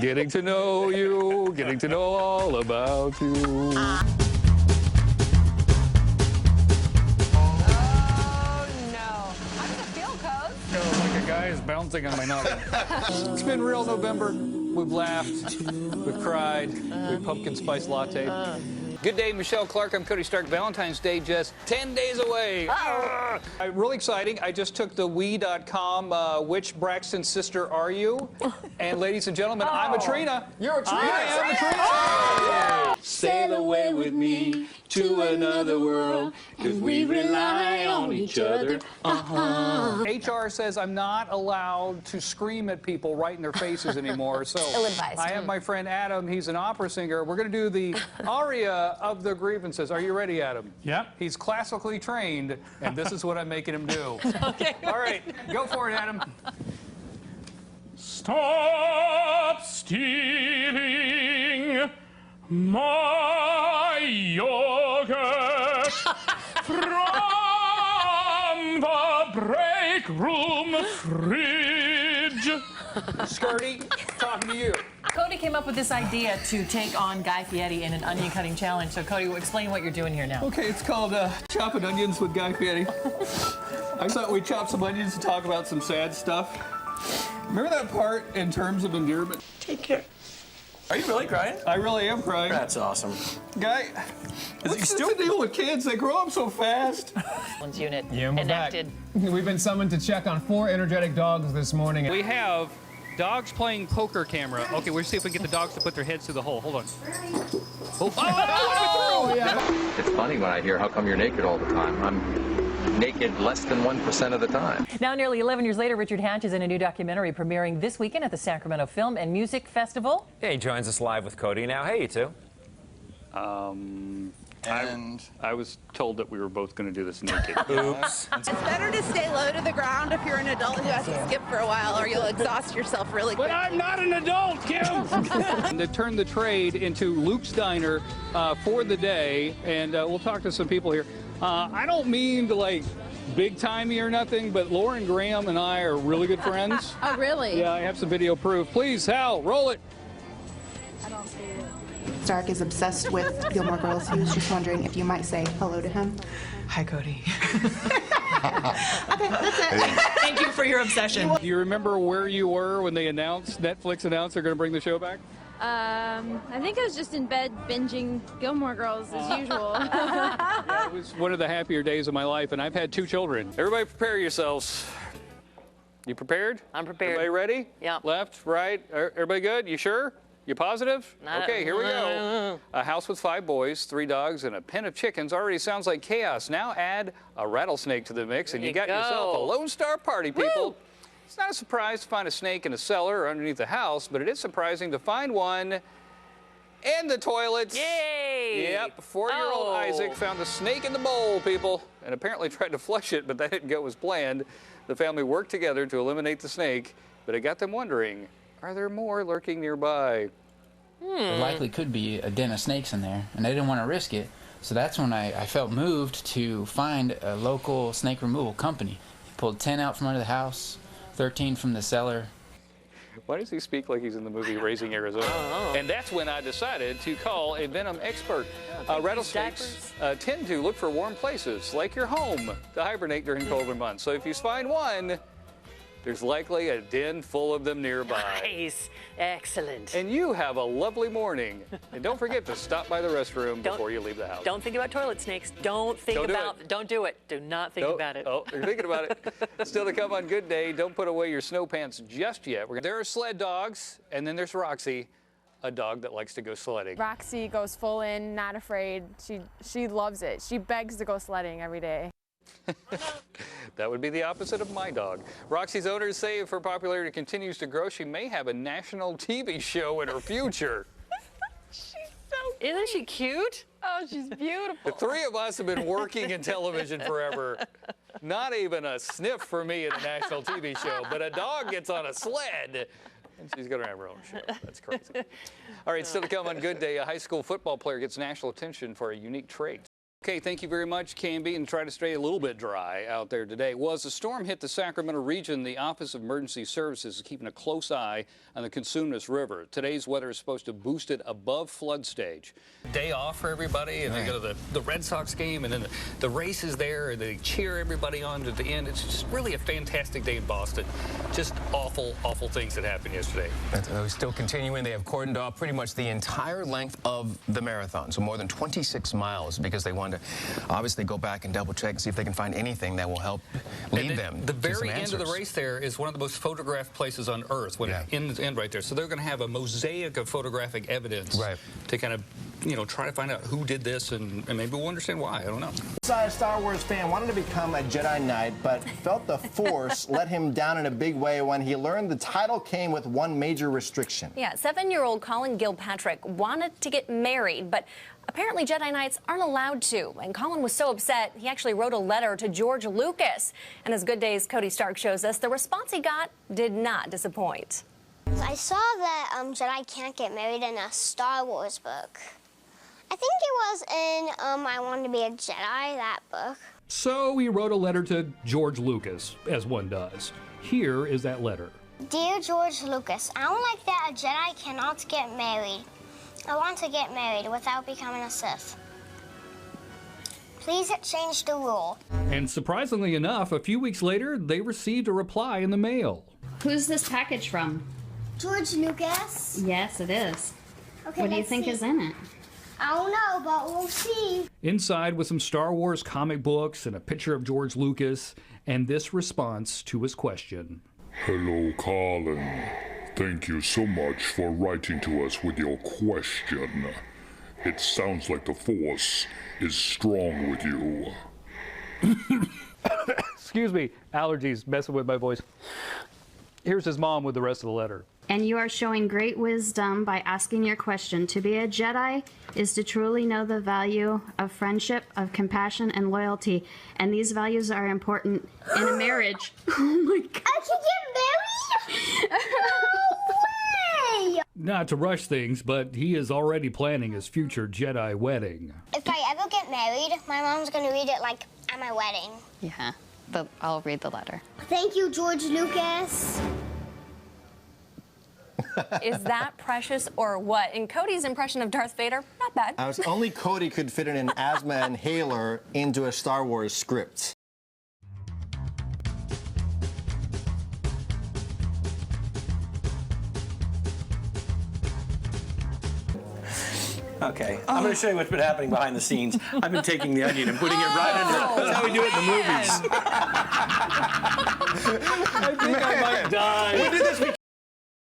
Getting to know you, getting to know all about you. Oh, no. How does it feel, Code? Like a guy is bouncing on my noggin. It's been real November. We've laughed, we've cried, we've pumpkin spice latte. Good day, Michelle Clark. I'm Cody Stark. Valentine's Day just 10 days away. Really exciting. I just took the we.com, which Braxton sister are you? And ladies and gentlemen, I'm a Trina. You're a Trina. I am a Trina. Oh! Sail away with me to another world, because we rely on each other. HR says I'm not allowed to scream at people right in their faces anymore. So Ill-advised. I have my friend Adam. He's an opera singer. We're going to do the aria of the grievances. Are you ready, Adam? Yeah. He's classically trained, and this is what I'm making him do. Okay. All right, go for it, Adam. Stop stealing my yogurt from the break room fridge. Skirty, talking to you. Cody came up with this idea to take on Guy Fieri in an onion cutting challenge. So Cody, explain what you're doing here now. Okay, it's called Chopping Onions with Guy Fieri. I thought we'd chop some onions and talk about some sad stuff. Remember that part in Terms of Endearment? Take care. Are you really crying? I really am crying. That's awesome. Guy, what's the deal with kids? They grow up so fast. One's unit Yeah, we're enacted. back. We've been summoned to check on 4 energetic dogs this morning. We have dogs playing poker camera. Okay, we'll see if we can get the dogs to put their heads through the hole. Hold on. Oh, yeah. It's funny when I hear, how come you're naked all the time? I'm naked less than 1% of the time. Now, nearly 11 years later, Richard Hatch is in a new documentary premiering this weekend at the Sacramento Film and Music Festival. Yeah, he joins us live with Cody now. Hey, you two. I was told that we were both going to do this naked. Oops. It's better to stay low to the ground if you're an adult who has to skip for a while, or you'll exhaust yourself really quick. But I'm not an adult, Kim. And to turn the trade into Luke's Diner for the day, and we'll talk to some people here. I don't mean to, like, big-timey or nothing, but Lauren Graham and I are really good friends. Oh, really? Yeah, I have some video proof. Please, Hal, roll it. I don't see it. Stark is obsessed with Gilmore Girls. He was just wondering if you might say hello to him. Hi, Cody. Okay, that's it. Thank you for your obsession. Do you remember where you were when they Netflix announced they're going to bring the show back? I think I was just in bed binging Gilmore Girls as usual. Yeah, it was one of the happier days of my life, and I've had 2 children. Everybody prepare yourselves. You prepared? I'm prepared. Everybody ready? Yeah. Left, right, everybody good? You sure? You positive? Okay, here we go. A house with 5 boys, 3 dogs, and a pen of chickens already sounds like chaos. Now add a rattlesnake to the mix, and you got yourself a Lone Star party, people. Woo! It's not a surprise to find a snake in a cellar or underneath the house, but it is surprising to find one in the toilet. Yay! Yep, 4-year-old Isaac found a snake in the bowl, people, and apparently tried to flush it, but that didn't go as planned. The family worked together to eliminate the snake, but it got them wondering, are there more lurking nearby? There likely could be a den of snakes in there, and they didn't want to risk it. So that's when I felt moved to find a local snake removal company. He pulled 10 out from under the house, 13 from the cellar. Why does he speak like he's in the movie Raising Arizona? And that's when I decided to call a venom expert. Rattlesnakes tend to look for warm places, like your home, to hibernate during colder months. So if you find one, there's likely a den full of them nearby. Nice. Excellent. And you have a lovely morning. And don't forget to stop by the restroom before you leave the house. Don't think about toilet snakes. Don't think about it. Don't do it. Do not think about it. Oh, you're thinking about it. Still to come on Good Day, don't put away your snow pants just yet. There are sled dogs, and then there's Roxy, a dog that likes to go sledding. Roxy goes full in, not afraid. She loves it. She begs to go sledding every day. That would be the opposite of my dog. Roxy's owners say if her popularity continues to grow, she may have a national TV show in her future. Isn't she cute? Oh, she's beautiful. The 3 of us have been working in television forever. Not even a sniff for me in a national TV show, but a dog gets on a sled. And she's going to have her own show. That's crazy. All right, still to come on Good Day, a high school football player gets national attention for a unique trait. Okay, thank you very much, Canby, and try to stay a little bit dry out there today. Well, as the storm hit the Sacramento region, the Office of Emergency Services is keeping a close eye on the Cosumnes River. Today's weather is supposed to boost it above flood stage. Day off for everybody, and they go to the Red Sox game, and then the race is there, and they cheer everybody on to the end. It's just really a fantastic day in Boston. Just awful, awful things that happened yesterday. Still continuing. They have cordoned off pretty much the entire length of the marathon, so more than 26 miles, because they want to obviously go back and double check and see if they can find anything that will help lead them the to very some end answers. of the race there is one of the most photographed places on Earth. When it ends right there, so they're going to have a mosaic of photographic evidence to kind of, you know, try to find out who did this, and maybe we'll understand why. I don't know. A Star Wars fan wanted to become a Jedi Knight, but felt the Force let him down in a big way when he learned the title came with one major restriction. Yeah, 7-year-old Colin Gilpatrick wanted to get married, but apparently Jedi Knights aren't allowed to. And Colin was so upset, he actually wrote a letter to George Lucas. And as Good Day's Cody Stark shows us, the response he got did not disappoint. I saw that Jedi can't get married in a Star Wars book. I think it was in I Want to Be a Jedi, that book. So he wrote a letter to George Lucas, as one does. Here is that letter. Dear George Lucas, I don't like that a Jedi cannot get married. I want to get married without becoming a Sith. Please change the rule. And surprisingly enough, a few weeks later, they received a reply in the mail. Who's this package from? George Lucas? Yes, it is. Okay, what do you think is in it? I don't know, but we'll see. Inside was some Star Wars comic books and a picture of George Lucas, and this response to his question. Hello, Colin. Thank you so much for writing to us with your question. It sounds like the Force is strong with you. Excuse me, allergies messing with my voice. Here's his mom with the rest of the letter. And you are showing great wisdom by asking your question. To be a Jedi is to truly know the value of friendship, of compassion, and loyalty. And these values are important in a marriage. Oh my God. I can get married? No way! Not to rush things, but he is already planning his future Jedi wedding. If I ever get married, my mom's going to read it like at my wedding. Yeah, I'll read the letter. Thank you, George Lucas. Is that precious or what? In Cody's impression of Darth Vader, not bad. Only Cody could fit in an asthma inhaler into a Star Wars script. Okay, I'm going to show you what's been happening behind the scenes. I've been taking the onion and putting it right under. That's how we do it in the movies. I think I might die. We did this.